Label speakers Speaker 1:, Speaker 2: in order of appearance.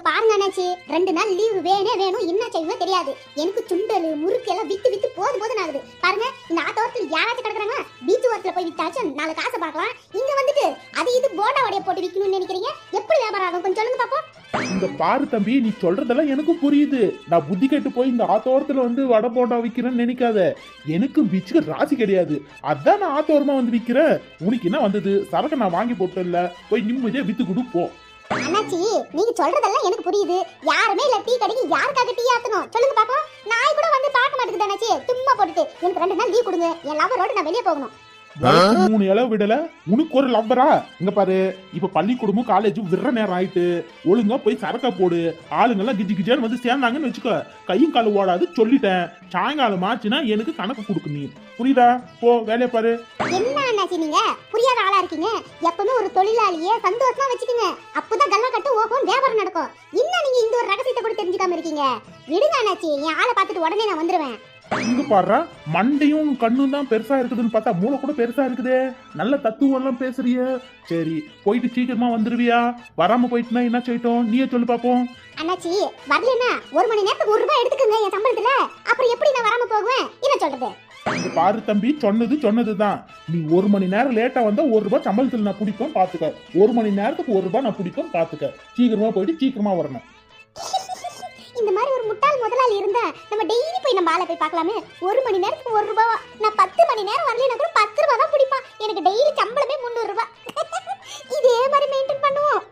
Speaker 1: பாருங்க அண்ணாச்சி, 2 நாள் லீவு வேணும் என்ன செய்யணும் தெரியாது. எனக்கு சுண்டல் முறுக்கு எல்லாம் வித்து வித்து போதும் ஆகுது. பாருங்க இந்த ஆத்தோரத்துல யாராச்சும் கிடக்குறாங்க, பீச் ஓரத்துல போய் வித்தாச்சும் 4 காசை பார்க்கலாம். இங்க வந்துட்டு அது இது போண்டா வடைய போட்டு விக்கணும்னு நினைக்கிறீங்க? எப்படி வியாபாரம் ஆகும் கொஞ்சம் சொல்லுங்க பாப்போம்.
Speaker 2: இந்த பாரு தம்பி, நீ சொல்றதெல்லாம் எனக்கு புரியுது. நான் புத்தி கேட்டு போய் இந்த ஆத்தோரத்துல வந்து வடை போண்டா விக்கிறேன்னு நினைக்காத. எனக்கு பிச்சுக்கு ராசி கிடையாது, அதான் நான் ஆத்தோரமா வந்து விக்கிறேன். உனக்கு என்ன வந்தது? சரக்கு நான் வாங்கி போட்டேன்ல, போய் நிம்மதியா வித்து கொடு போ.
Speaker 1: அண்ணாச்சி, நீங்க சொல்றதெல்லாம் எனக்கு புரியுது. யாருமே இல்ல டீ கடைக்கு யாருக்காக டீ ஆத்தணும் சொல்லுங்க பாப்போம். நாய் கூட வந்து பார்க்க மாட்டேங்குது அண்ணாச்சி. சும்மா போட்டுட்டு எனக்கு 2 நாள் லீவ் கொடுங்க, என் லவரோட நான் வெளியே போகணும்.
Speaker 2: 3 இளவு விடல, உனக்கு ஒரு லவ்வரா? இங்க பாரு, இப்ப பள்ளிக்கூடமும் காலேஜும் விடுற நேரம் ஆயிட்டு, ஒழுங்கா போய் சரக்கா போடு. ஆளுங்கெல்லாம் கிஜி கிஜான்னு வந்து சேர்ந்தாங்கன்னு வச்சுக்கோ, கையும் காலும் ஓடாது சொல்லிட்டேன். சாயங்காலம் ஆச்சுன்னா எனக்கு கணக்கு கொடுக்கு. நீ புரியுதா? போ வேலையை பாரு.
Speaker 1: என்ன அண்ணாச்சி நீங்க புரியாத ஆளா இருக்கீங்க? எப்பவுமே ஒரு தொழிலாளியே சந்தோஷமா வச்சுக்கோங்க, அப்பதான் கல்லா கட்டு ஓஹோன்னு வியாபாரம் நடக்கும். இன்னும் நீங்க இந்த ஒரு ரகசியத்தை கூட தெரிஞ்சுக்காம இருக்கீங்க. விடுங்க அண்ணாச்சி, என் ஆளை பார்த்துட்டு உடனே நான் வந்துருவேன்.
Speaker 2: இங்க பாடுறா, மண்டையும் கண்ணும் தான் பெருசா இருக்குதுன்னு பார்த்தா மூளை கூட பெருசா இருக்குதே. நல்ல தத்துவம் எல்லாம் பேசுறிய. சரி, போயிட்டு சீக்கிரமா வந்துருவியா? வராம போயிட்டுனா என்ன செய்யட்டும் நீயே சொல்லு பாப்போம்.
Speaker 1: அண்ணாச்சி, வரலன்னா 1 மணி நேரத்துக்கு 1 ரூபாய் எடுத்துக்கங்க என் சம்பளத்துல. அப்புறம் எப்படி நான் வராம போகுவேன்? என்ன சொல்றது?
Speaker 2: இங்க பாரு தம்பி, சொன்னதுதான். நீ 1 மணி நேரம் லேட்டா வந்தா 1 ரூபாய் சம்பளத்துல நான் பிடிப்பேன் பாத்துக்க. 1 மணி நேரத்துக்கு 1 ரூபாய் நான் பிடிப்பேன் பாத்துக்க. சீக்கிரமா போயிட்டு சீக்கிரமா வரணும்.
Speaker 1: இந்த மாதிரி ஒரு முட்டாள் முதலாளி இருந்தா நம்ம டெய்லி போய் நம்ம ஆளை போய் பார்க்கலாமே. 1 மணி நேரத்துக்கு 1 ரூபாவா? நான் 10 மணி நேரம் வரலனா கூட 10 ரூபாய் தான் பிடிப்பான். எனக்கு டெய்லி சம்பளமே 300 ரூபாய். இதே மாதிரி மெயின்டைன் பண்ணுவோம்.